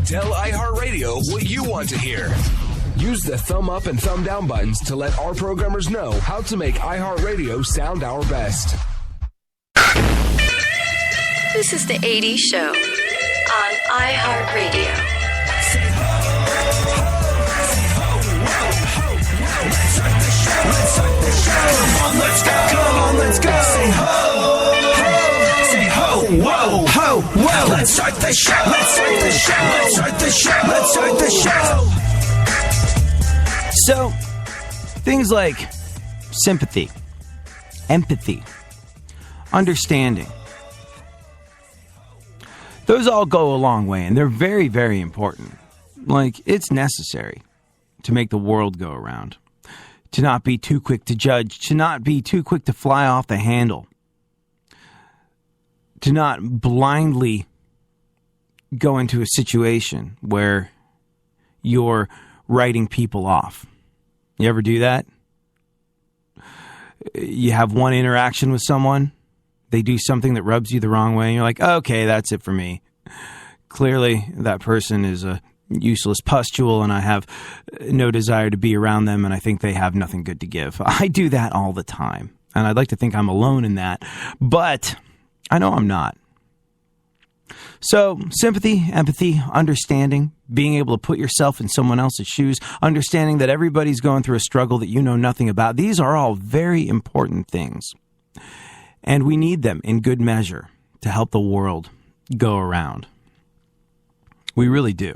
Tell iHeartRadio what you want to hear. Use the thumb up and thumb down buttons to let our programmers know how to make iHeartRadio sound our best. This is the 80s Show on iHeartRadio. Say ho, ho, say ho, ho, ho, ho. Let's start the show. Let's start the show. Come on, let's go. Come on, let's go. Say ho, ho, say ho, whoa, ho, whoa. Let's start the show. Let's start the show. Let's start the show. Let's start the show. So, things like sympathy, empathy, understanding, those all go a long way, and they're very, very important. Like, it's necessary to make the world go around, to not be too quick to judge, to not be too quick to fly off the handle, to not blindly go into a situation where you're writing people off. You ever do that? You have one interaction with someone, they do something that rubs you the wrong way, and you're like, okay, that's it for me. Clearly, that person is a useless pustule, and I have no desire to be around them, and I think they have nothing good to give. I do that all the time, and I'd like to think I'm alone in that, but I know I'm not. So, sympathy, empathy, understanding, being able to put yourself in someone else's shoes, understanding that everybody's going through a struggle that you know nothing about. These are all very important things. And we need them in good measure to help the world go around. We really do.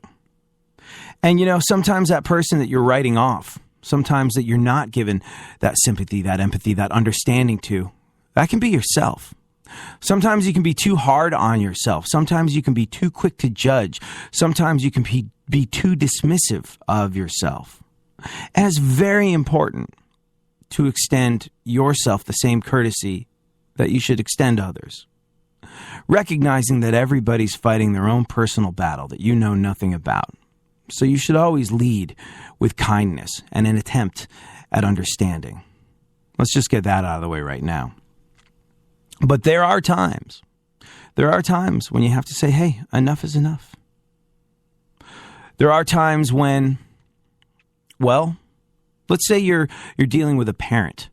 And, you know, sometimes that person that you're writing off, sometimes that you're not given that sympathy, that empathy, that understanding to, that can be yourself. Sometimes you can be too hard on yourself. Sometimes you can be too quick to judge. Sometimes you can be too dismissive of yourself. And it's very important to extend yourself the same courtesy that you should extend others. Recognizing that everybody's fighting their own personal battle that you know nothing about. So you should always lead with kindness and an attempt at understanding. Let's just get that out of the way right now. But there are times when you have to say, hey, enough is enough. There are times when, well, let's say you're dealing with a parent.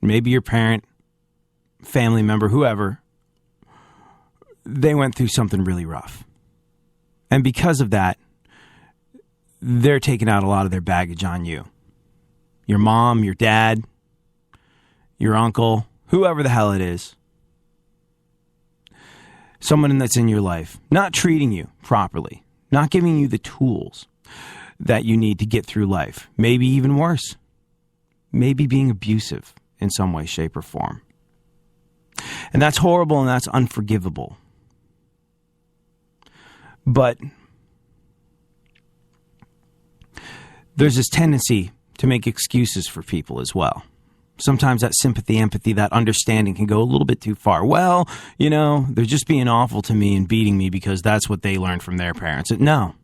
Maybe your parent, family member, whoever, they went through something really rough. And because of that, they're taking out a lot of their baggage on you. Your mom, your dad, your uncle, whoever the hell it is. Someone that's in your life, not treating you properly, not giving you the tools that you need to get through life. Maybe even worse, maybe being abusive in some way, shape, or form. And that's horrible and that's unforgivable. But there's this tendency to make excuses for people as well. Sometimes that sympathy, empathy, that understanding can go a little bit too far. Well, you know, they're just being awful to me and beating me because that's what they learned from their parents. No.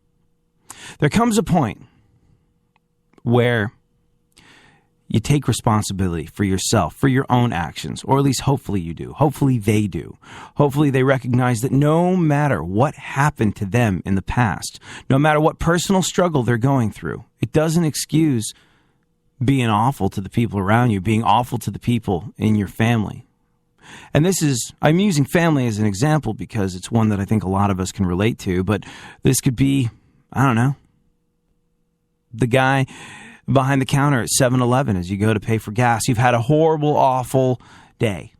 There comes a point where you take responsibility for yourself, for your own actions, or at least hopefully you do. Hopefully they do. Hopefully they recognize that no matter what happened to them in the past, no matter what personal struggle they're going through, it doesn't excuse being awful to the people around you, being awful to the people in your family. And I'm using family as an example because it's one that I think a lot of us can relate to, but this could be, I don't know, the guy behind the counter at 7-Eleven as you go to pay for gas. You've had a horrible, awful day.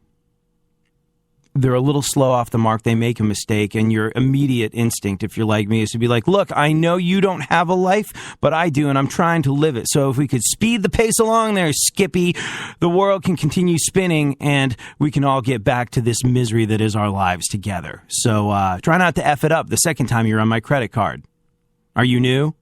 They're a little slow off the mark. They make a mistake. And your immediate instinct, if you're like me, is to be like, look, I know you don't have a life, but I do, and I'm trying to live it. So if we could speed the pace along there, Skippy, the world can continue spinning, and we can all get back to this misery that is our lives together. So try not to F it up the second time you're on my credit card. Are you new?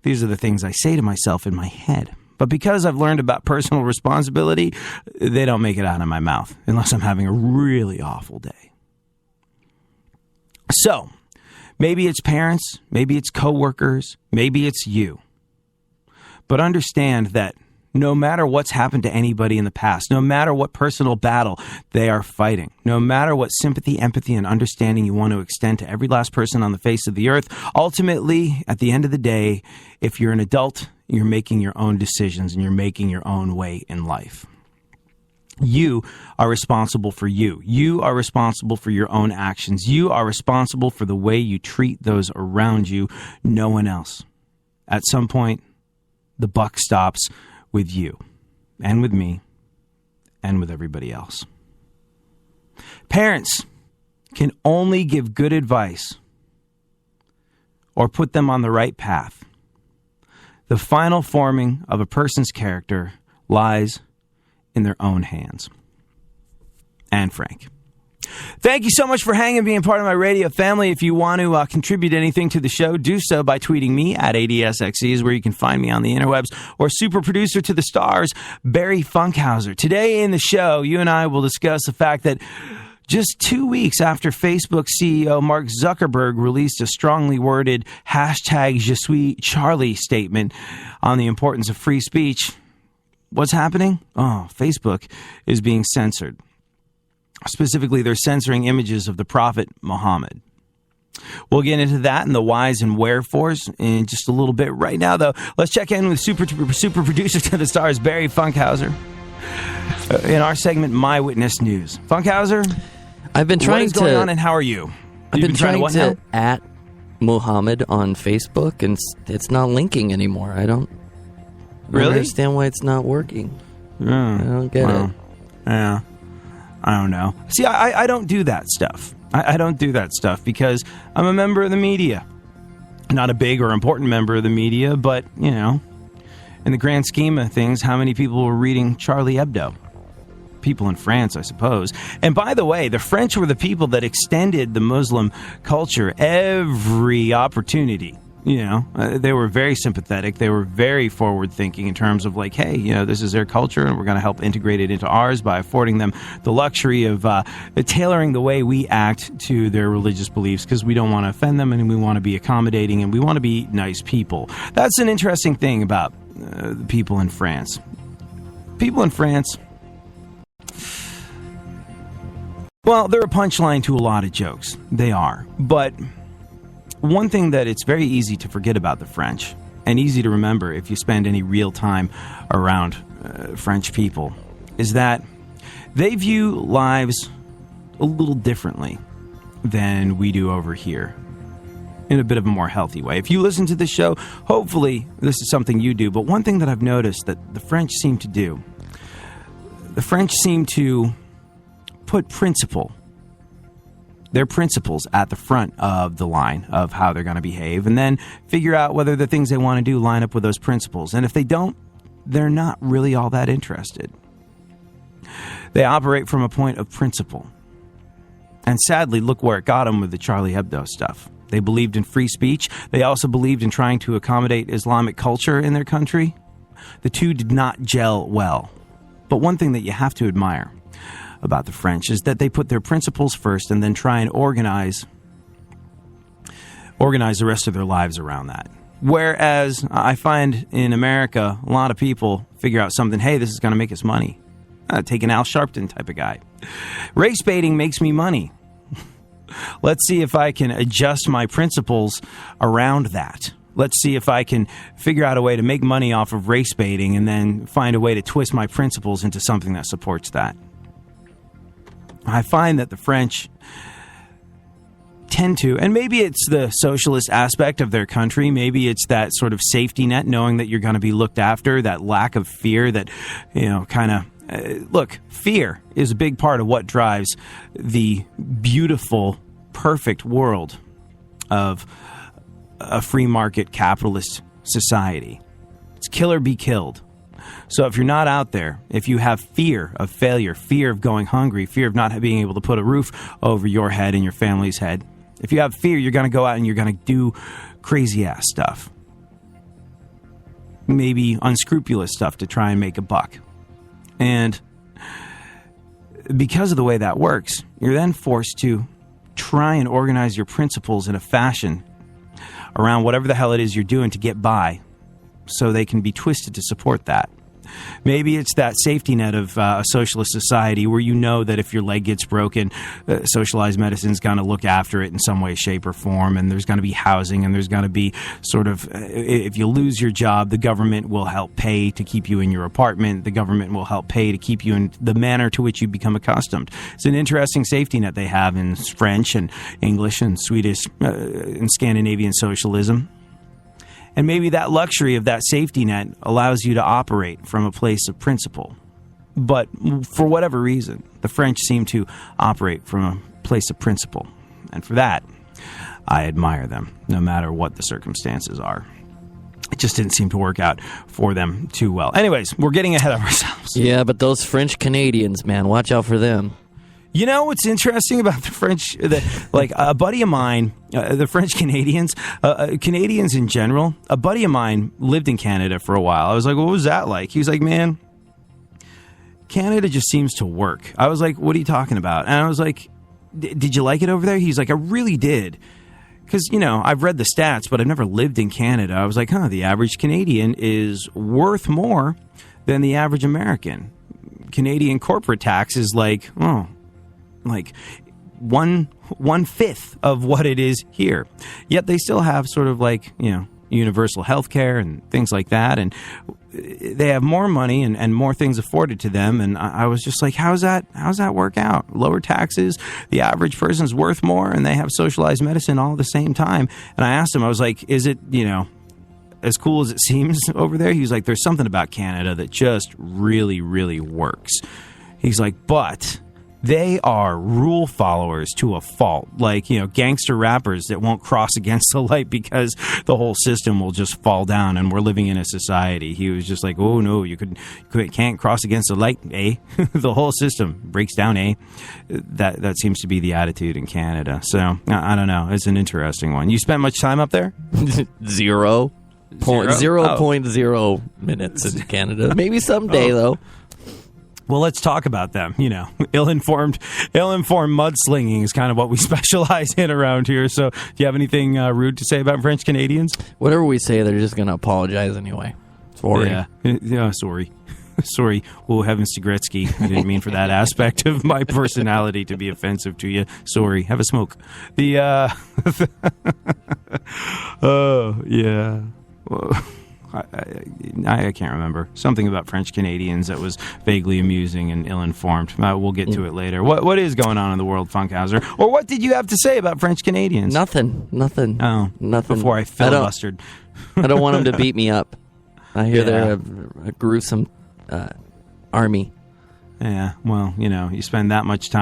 These are the things I say to myself in my head. But because I've learned about personal responsibility, they don't make it out of my mouth unless I'm having a really awful day. So, maybe it's parents, maybe it's coworkers, maybe it's you. But understand that no matter what's happened to anybody in the past, no matter what personal battle they are fighting, no matter what sympathy, empathy, and understanding you want to extend to every last person on the face of the earth, ultimately, at the end of the day, if you're an adult, you're making your own decisions and you're making your own way in life. You are responsible for you. You are responsible for your own actions. You are responsible for the way you treat those around you, no one else. At some point, the buck stops with you and with me and with everybody else. Parents can only give good advice or put them on the right path. The final forming of a person's character lies in their own hands. Anne Frank. Thank you so much for hanging and being part of my radio family. If you want to contribute anything to the show, do so by tweeting me at ADSXE is where you can find me on the interwebs, or super producer to the stars, Barry Funkhauser. Today in the show, you and I will discuss the fact that just 2 weeks after Facebook CEO Mark Zuckerberg released a strongly worded #JeSuisCharlie statement on the importance of free speech, what's happening? Oh, Facebook is being censored. Specifically, they're censoring images of the Prophet Muhammad. We'll get into that and the whys and wherefores in just a little bit. Right now, though, let's check in with super producer to the stars, Barry Funkhauser, in our segment, My Witness News. Funkhauser, I've been trying what is going on and how are you? I've been trying what to now? at Muhammad on Facebook, and it's not linking anymore. I don't understand why it's not working. I don't get it. Yeah. I don't know. See, I don't do that stuff. I don't do that stuff because I'm a member of the media. Not a big or important member of the media, but, you know, in the grand scheme of things, how many people were reading Charlie Hebdo? People in France, I suppose. And by the way, the French were the people that extended the Muslim culture every opportunity. You know, they were very sympathetic. They were very forward-thinking in terms of like, hey, you know, this is their culture and we're going to help integrate it into ours by affording them the luxury of tailoring the way we act to their religious beliefs because we don't want to offend them and we want to be accommodating and we want to be nice people. That's an interesting thing about the people in France. People in France, well, they're a punchline to a lot of jokes. They are. But one thing that it's very easy to forget about the French, and easy to remember if you spend any real time around French people, is that they view lives a little differently than we do over here, in a bit of a more healthy way. If you listen to this show, hopefully this is something you do, but one thing that I've noticed that the French seem to do, the French seem to put their principles at the front of the line of how they're going to behave, and then figure out whether the things they want to do line up with those principles. And if they don't, they're not really all that interested. They operate from a point of principle. And sadly, look where it got them with the Charlie Hebdo stuff. They believed in free speech. They also believed in trying to accommodate Islamic culture in their country. The two did not gel well. But one thing that you have to admire about the French is that they put their principles first and then try and organize the rest of their lives around that. Whereas I find in America, a lot of people figure out something, hey, this is going to make us money. Take an Al Sharpton type of guy. Race baiting makes me money. Let's see if I can adjust my principles around that. Let's see if I can figure out a way to make money off of race baiting and then find a way to twist my principles into something that supports that. I find that the French tend to, and maybe it's the socialist aspect of their country, maybe it's that sort of safety net, knowing that you're going to be looked after, that lack of fear that, you know, kind of, look, fear is a big part of what drives the beautiful, perfect world of a free market capitalist society. It's kill or be killed. So if you're not out there, if you have fear of failure, fear of going hungry, fear of not being able to put a roof over your head and your family's head, if you have fear, you're going to go out and you're going to do crazy ass stuff. Maybe unscrupulous stuff to try and make a buck. And because of the way that works, you're then forced to try and organize your principles in a fashion around whatever the hell it is you're doing to get by, so they can be twisted to support that. Maybe it's that safety net of a socialist society where you know that if your leg gets broken, socialized medicine's going to look after it in some way, shape, or form, and there's going to be housing, and there's going to be sort of, if you lose your job, the government will help pay to keep you in your apartment. The government will help pay to keep you in the manner to which you become accustomed. It's an interesting safety net they have in French and English and Swedish and Scandinavian socialism. And maybe that luxury of that safety net allows you to operate from a place of principle. But for whatever reason, the French seem to operate from a place of principle. And for that, I admire them, no matter what the circumstances are. It just didn't seem to work out for them too well. Anyways, we're getting ahead of ourselves. Yeah, but those French Canadians, man, watch out for them. You know what's interesting about the French? Like a buddy of mine, the French Canadians, Canadians in general, a buddy of mine lived in Canada for a while. I was like, what was that like? He was like, man, Canada just seems to work. I was like, what are you talking about? And I was like, did you like it over there? He's like, I really did. Because, you know, I've read the stats, but I've never lived in Canada. I was like, the average Canadian is worth more than the average American. Canadian corporate tax is like one fifth of what it is here. Yet they still have sort of like, you know, universal health care and things like that. And they have more money and more things afforded to them. And I was just like, how's that work out? Lower taxes, the average person's worth more, and they have socialized medicine all at the same time. And I asked him, I was like, is it, you know, as cool as it seems over there? He was like, there's something about Canada that just really, really works. He's like, but they are rule followers to a fault. Like, you know, gangster rappers that won't cross against the light because the whole system will just fall down, and we're living in a society. He was just like, oh no, you can't cross against the light, eh? The whole system breaks down, eh? That seems to be the attitude in Canada. So I don't know. It's an interesting one. You spent much time up there? 0.0 minutes in Canada. Maybe someday though. Well, let's talk about them. You know, ill-informed mudslinging is kind of what we specialize in around here. So, do you have anything rude to say about French Canadians? Whatever we say, they're just going to apologize anyway. Sorry. Yeah, sorry. Sorry. Oh, heavens to Gretzky. I didn't mean for that aspect of my personality to be offensive to you. Sorry. Have a smoke. Oh, yeah. I can't remember. Something about French Canadians that was vaguely amusing and ill-informed. We'll get to it later. What is going on in the world, Funkhauser? Or what did you have to say about French Canadians? Nothing. Oh, nothing. Before I filibustered. I don't want them to beat me up. I hear they're a gruesome army. Yeah, well, you know, you spend that much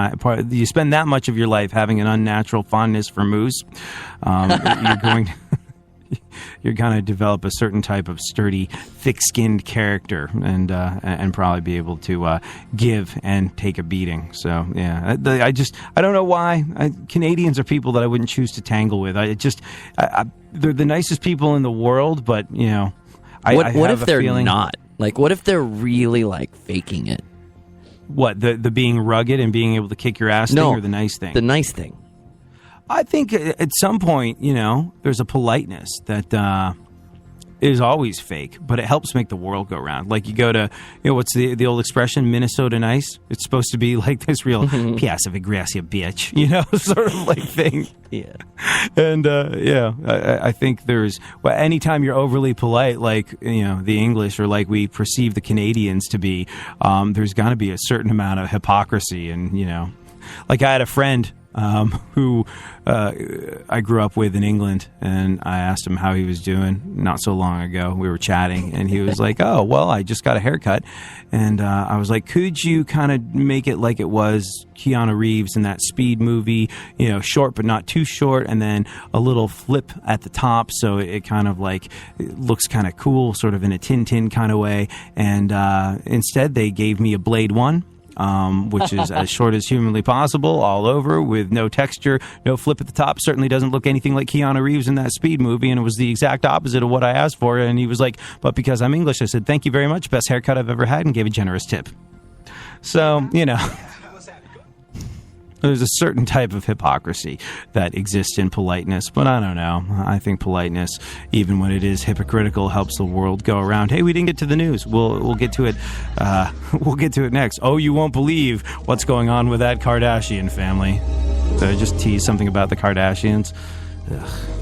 of your life having an unnatural fondness for moose. You're going to develop a certain type of sturdy, thick-skinned character, and probably be able to give and take a beating. So yeah, I don't know why Canadians are people that I wouldn't choose to tangle with. They're the nicest people in the world, but you know, what if they're not? Like, what if they're really like faking it? What, the being rugged and being able to kick your ass thing, or the nice thing? The nice thing. I think at some point, you know, there's a politeness that is always fake, but it helps make the world go round. Like you go to, you know, what's the old expression, Minnesota nice? It's supposed to be like this real piece of aggressive bitch, you know, sort of like thing. Yeah. And, I think anytime you're overly polite, like, you know, the English or like we perceive the Canadians to be, there's got to be a certain amount of hypocrisy. And, you know, like I had a friend who I grew up with in England, and I asked him how he was doing not so long ago. We were chatting, and he was like, oh, well, I just got a haircut. And I was like, could you kind of make it like it was Keanu Reeves in that Speed movie, you know, short but not too short, and then a little flip at the top so it kind of like it looks kind of cool, sort of in a Tintin kind of way. And instead, they gave me a Blade 1. Which is as short as humanly possible, all over, with no texture, no flip at the top. Certainly doesn't look anything like Keanu Reeves in that Speed movie, and it was the exact opposite of what I asked for. And he was like, but because I'm English, I said, thank you very much, best haircut I've ever had, and gave a generous tip. So, you know. There's a certain type of hypocrisy that exists in politeness, but I don't know. I think politeness, even when it is hypocritical, helps the world go around. Hey, we didn't get to the news. We'll get to it. We'll get to it next. Oh, you won't believe what's going on with that Kardashian family. Did I just tease something about the Kardashians? Ugh.